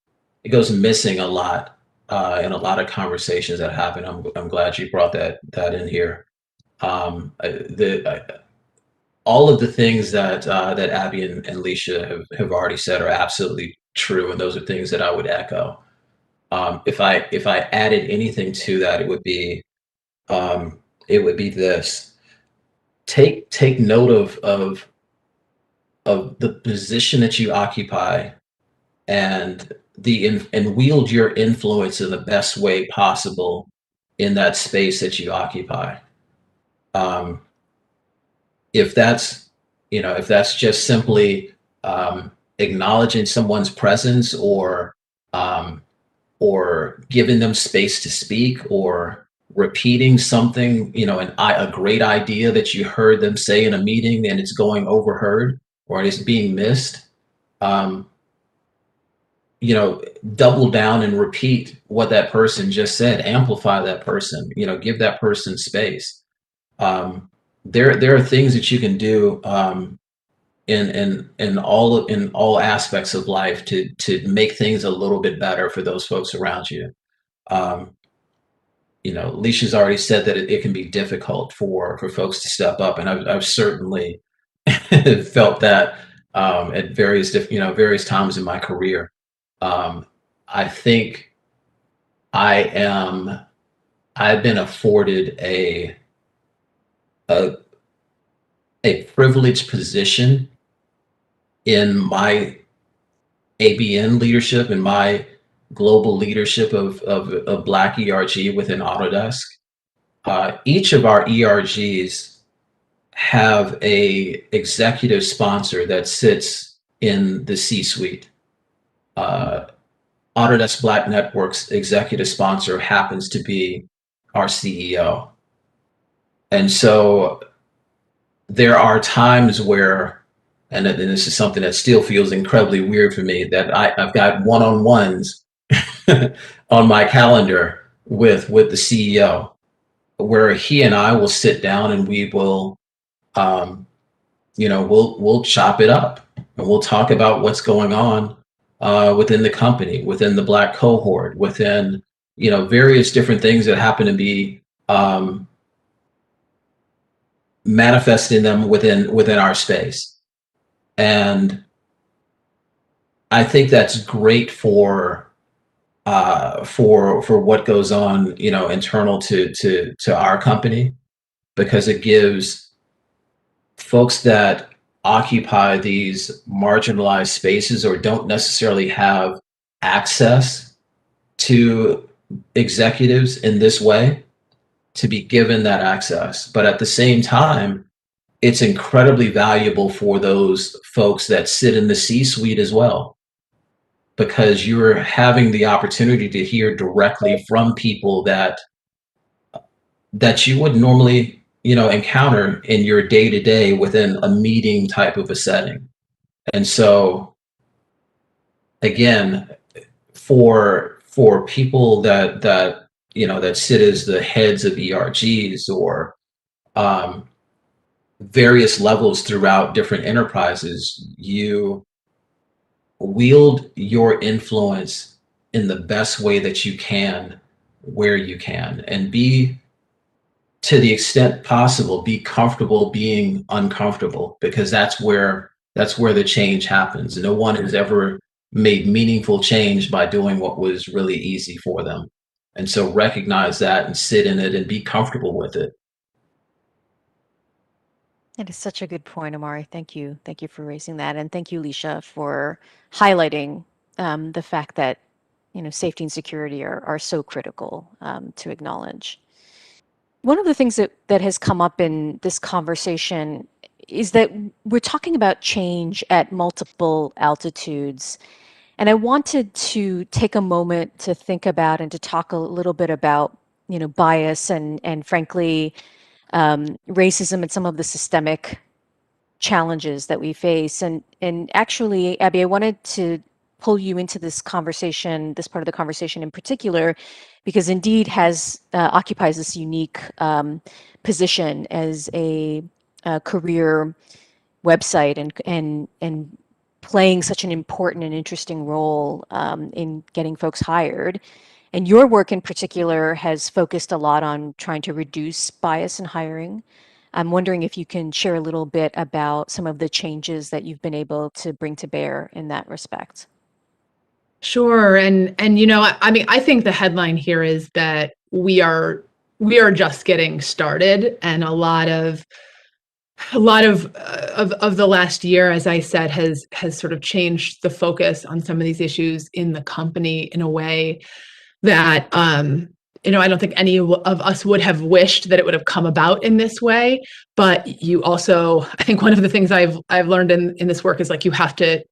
missing a lot in a lot of conversations that happen. I'm glad you brought that in here. All of the things that Abby and Alicia have already said are absolutely true, and those are things that I would echo. If I added anything to that, it would be this. Take note of the position that you occupy, and wield your influence in the best way possible in that space that you occupy. If that's just simply acknowledging someone's presence, or giving them space to speak, or repeating something, a great idea that you heard them say in a meeting and it's going overheard, or it's being missed, double down and repeat what that person just said. Amplify that person, give that person space. There are things that you can do in all aspects of life to make things a little bit better for those folks around you. Alicia's already said that it can be difficult for folks to step up, and I've certainly felt that at various times in my career. I think I've been afforded a privileged position in my ABN leadership, in my global leadership of Black ERG within Autodesk. Each of our ERGs have a executive sponsor that sits in the C-suite. Autodesk Black Network's executive sponsor happens to be our CEO. And so there are times where, and this is something that still feels incredibly weird for me, that I've got one-on-ones on my calendar with the CEO, where he and I will sit down and we will, we'll chop it up and we'll talk about what's going on within the company, within the Black cohort, within various different things that happen to be manifesting them within our space. And I think that's great for what goes on, internal to our company, because it gives folks that occupy these marginalized spaces or don't necessarily have access to executives in this way to be given that access. But at the same time, it's incredibly valuable for those folks that sit in the C-suite as well, because you're having the opportunity to hear directly from people that you would normally encounter in your day-to-day within a meeting type of a setting. And so again, for people that sit as the heads of ERGs or various levels throughout different enterprises, you wield your influence in the best way that you can, where you can, and be, to the extent possible, be comfortable being uncomfortable, because that's where the change happens. No one has ever made meaningful change by doing what was really easy for them. And so recognize that and sit in it and be comfortable with it. That is such a good point, Amari. Thank you. Thank you for raising that. And thank you, Leisha, for highlighting the fact that, safety and security are so critical to acknowledge. One of the things that has come up in this conversation is that we're talking about change at multiple altitudes. And I wanted to take a moment to think about and to talk a little bit about, bias and frankly, racism and some of the systemic challenges that we face. And actually, Abby, I wanted to pull you into this conversation, this part of the conversation in particular, because Indeed occupies this unique position as a career website and playing such an important and interesting role in getting folks hired. And your work in particular has focused a lot on trying to reduce bias in hiring. I'm wondering if you can share a little bit about some of the changes that you've been able to bring to bear in that respect. Sure. And I mean, I think the headline here is that we are just getting started, and a lot of the last year, as I said, has sort of changed the focus on some of these issues in the company in a way that I don't think any of us would have wished that it would have come about in this way. But you also, I think one of the things I've learned in this work is, like, you have to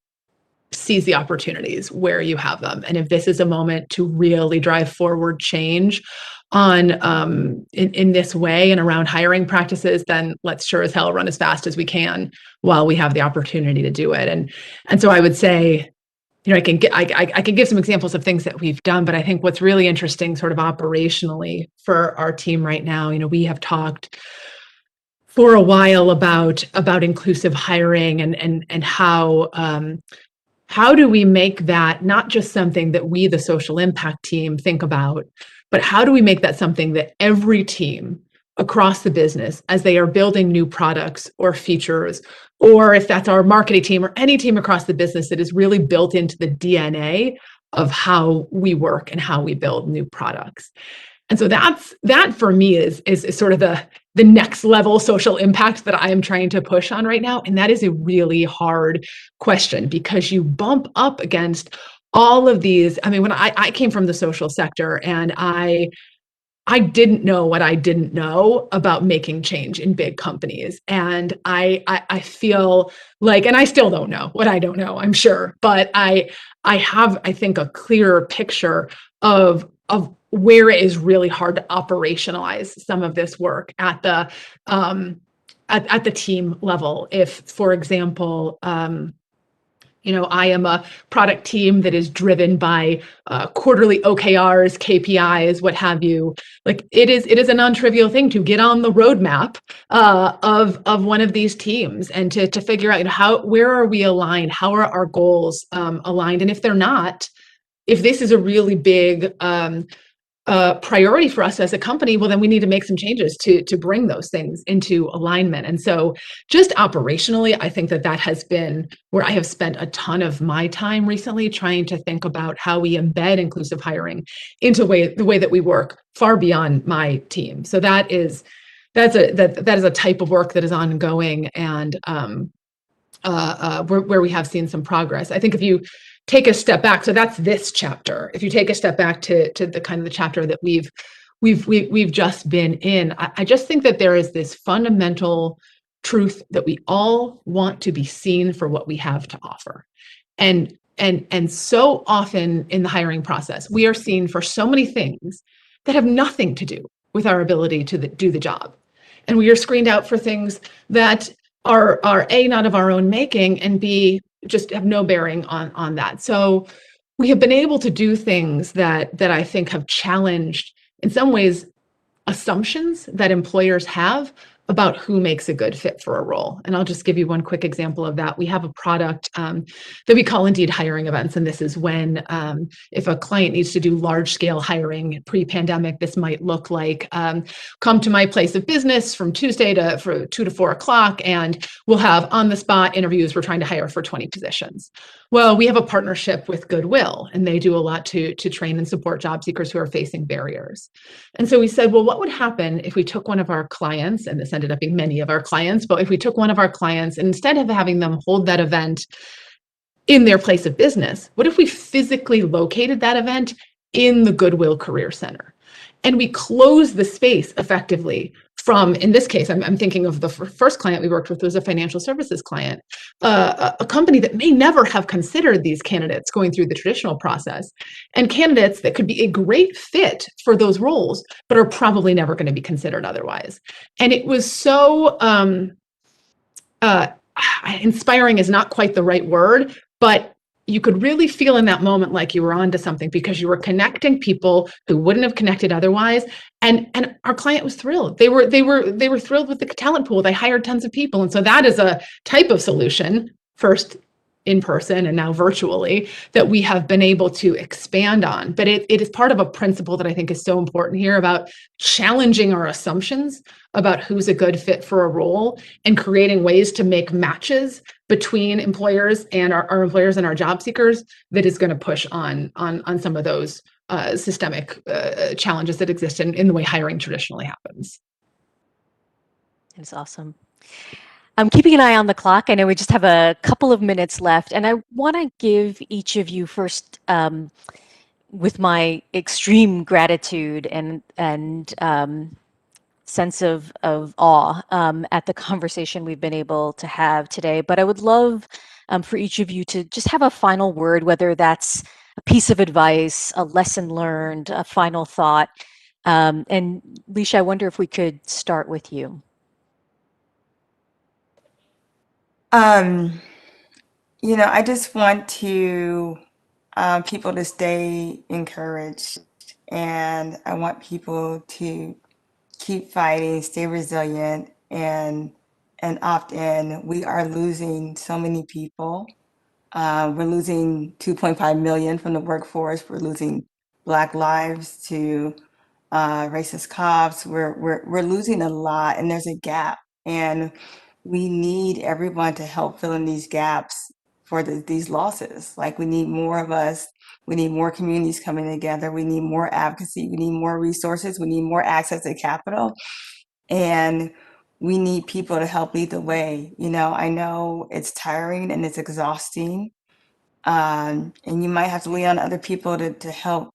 seize the opportunities where you have them. And if this is a moment to really drive forward change on in this way and around hiring practices, then let's sure as hell run as fast as we can while we have the opportunity to do it. And so I would say, I can give some examples of things that we've done, but I think what's really interesting sort of operationally for our team right now, we have talked for a while about inclusive hiring and how do we make that not just something that we, the social impact team, think about, but how do we make that something that every team across the business, as they are building new products or features, or if that's our marketing team or any team across the business, that is really built into the DNA of how we work and how we build new products. And so that for me is sort of the next level social impact that I am trying to push on right now. And that is a really hard question, because you bump up against all of these. I mean, when I came from the social sector, and I didn't know what I didn't know about making change in big companies. And I feel like, and I still don't know what I don't know, I'm sure, but I have, I think, a clearer picture of where it is really hard to operationalize some of this work at at the team level. If, for example, I am a product team that is driven by quarterly OKRs, KPIs, what have you. Like it is a non-trivial thing to get on the roadmap of one of these teams and to figure out where are we aligned, how are our goals aligned, and if they're not, if this is a really big priority for us as a company, well, then we need to make some changes to bring those things into alignment. And so just operationally, I think that has been where I have spent a ton of my time recently trying to think about how we embed inclusive hiring into the way that we work far beyond my team. So that is a type of work that is ongoing and where we have seen some progress. I think if you take a step back, so that's this chapter. If you take a step back to the kind of the chapter that we've just been in, I just think that there is this fundamental truth that we all want to be seen for what we have to offer. And so often in the hiring process, we are seen for so many things that have nothing to do with our ability to do the job. And we are screened out for things that are A, not of our own making, and B, just have no bearing on that. So we have been able to do things that I think have challenged, in some ways, assumptions that employers have about who makes a good fit for a role. And I'll just give you one quick example of that. We have a product that we call Indeed hiring events. And this is when, if a client needs to do large scale hiring pre-pandemic, this might look like, come to my place of business from Tuesday for 2 to 4 o'clock, and we'll have on the spot interviews. We're trying to hire for 20 positions. Well, we have a partnership with Goodwill, and they do a lot to train and support job seekers who are facing barriers. And so we said, well, what would happen if we took one of our clients, and this ended up being many of our clients, but if we took one of our clients and instead of having them hold that event in their place of business, what if we physically located that event in the Goodwill Career Center? And we closed the space effectively from, in this case, I'm thinking of the first client we worked with was a financial services client, a company that may never have considered these candidates going through the traditional process, and candidates that could be a great fit for those roles, but are probably never going to be considered otherwise. And it was so inspiring is not quite the right word, but you could really feel in that moment like you were onto something because you were connecting people who wouldn't have connected otherwise. And our client was thrilled. They were thrilled with the talent pool. They hired tons of people. And so that is a type of solution, first in person and now virtually, that we have been able to expand on. But it is part of a principle that I think is so important here about challenging our assumptions about who's a good fit for a role and creating ways to make matches between employers and our employers and our job seekers that is going to push on some of those systemic challenges that exist in the way hiring traditionally happens. That's awesome. I'm keeping an eye on the clock. I know we just have a couple of minutes left, and I want to give each of you first, with my extreme gratitude and sense of awe at the conversation we've been able to have today. But I would love for each of you to just have a final word, whether that's a piece of advice, a lesson learned, a final thought. And Leisha, I wonder if we could start with you. I just want people to stay encouraged, and I want people to keep fighting, stay resilient, and opt in. We are losing so many people. We're losing 2.5 million from the workforce. We're losing Black lives to racist cops. We're losing a lot, and there's a gap, and we need everyone to help fill in these gaps for these losses. Like, we need more of us. We need more communities coming together. We need more advocacy. We need more resources. We need more access to capital, and we need people to help lead the way. I know it's tiring and it's exhausting, and you might have to lean on other people to help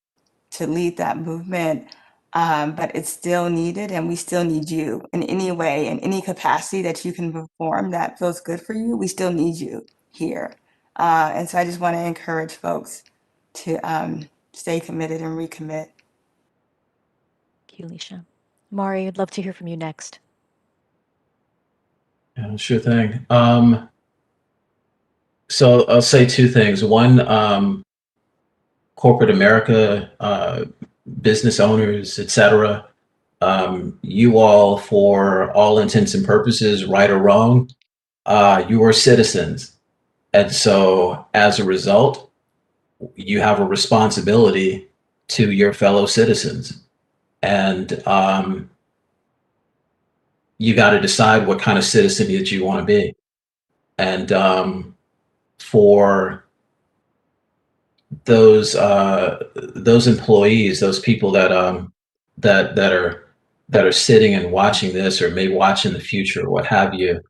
to lead that movement. But it's still needed, and we still need you in any way, in any capacity that you can perform that feels good for you. We still need you here. And so I just want to encourage folks to stay committed and recommit. Thank you, Leisha. Mari, I'd love to hear from you next. Yeah, sure thing. So I'll say two things. One, corporate America, business owners, etc. You all, for all intents and purposes, right or wrong, you are citizens. And so as a result, you have a responsibility to your fellow citizens. And you got to decide what kind of citizen that you want to be. And for those employees, those people that that are sitting and watching this, or may watch in the future, or what have you,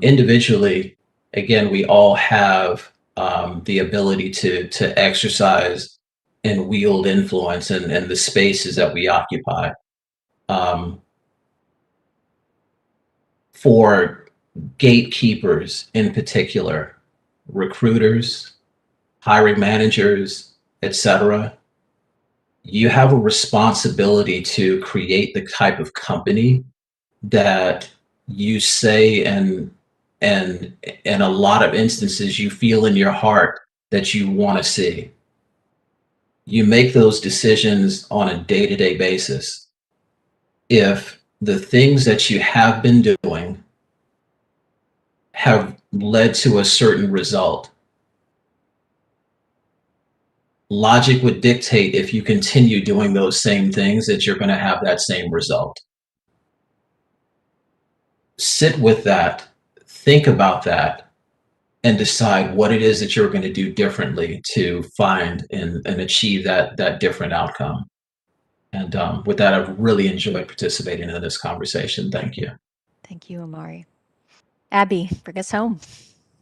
individually, again, we all have the ability to exercise and wield influence in the spaces that we occupy. Um, for gatekeepers in particular, recruiters, hiring managers, etc., you have a responsibility to create the type of company that you say, and in a lot of instances you feel in your heart that you want to see. You make those decisions on a day-to-day basis. If the things that you have been doing have led to a certain result, logic would dictate, if you continue doing those same things, that you're going to have that same result. Sit with that, think about that, and decide what it is that you're going to do differently to find and achieve that different outcome. And with that, I've really enjoyed participating in this conversation. Thank you. Thank you, Amari. Abby, bring us home.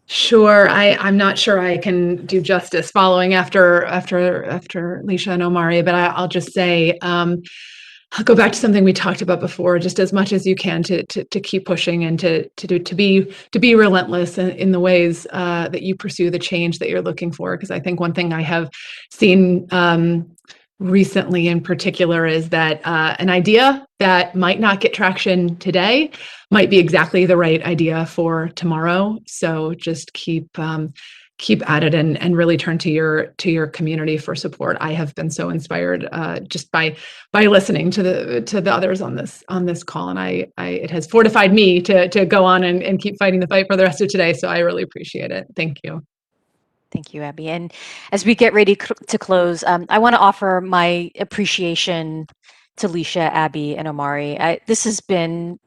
Sure. I'm not sure I can do justice following after Leisha and Omari, but I'll just say, I'll go back to something we talked about before, just as much as you can to keep pushing and to be relentless in the ways that you pursue the change that you're looking for. Because I think one thing I have seen recently in particular is that an idea that might not get traction today might be exactly the right idea for tomorrow. So just keep at it and really turn to your community for support. I have been so inspired just by listening to the others on this call, and it has fortified me to go on and keep fighting the fight for the rest of today. So I really appreciate it. Thank you. Thank you, Abby. And as we get ready to close, I want to offer my appreciation to Leisha, Abby, and Omari. This has been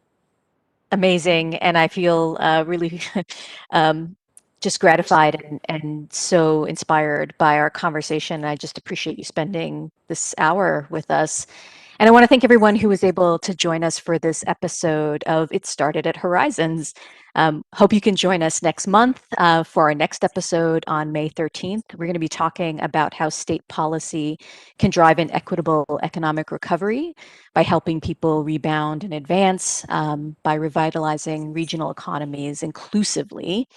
amazing, and I feel really just gratified and so inspired by our conversation. I just appreciate you spending this hour with us. And I want to thank everyone who was able to join us for this episode of It Started at Horizons. Hope you can join us next month for our next episode on May 13th. We're going to be talking about how state policy can drive an equitable economic recovery by helping people rebound and advance, by revitalizing regional economies inclusively,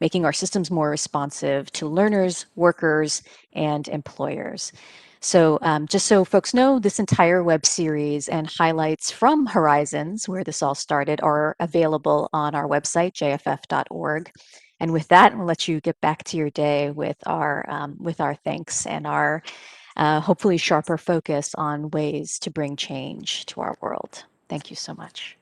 making our systems more responsive to learners, workers, and employers. So just so folks know, this entire web series and highlights from Horizons, where this all started, are available on our website, jff.org. And with that, we'll let you get back to your day with our thanks and our hopefully sharper focus on ways to bring change to our world. Thank you so much.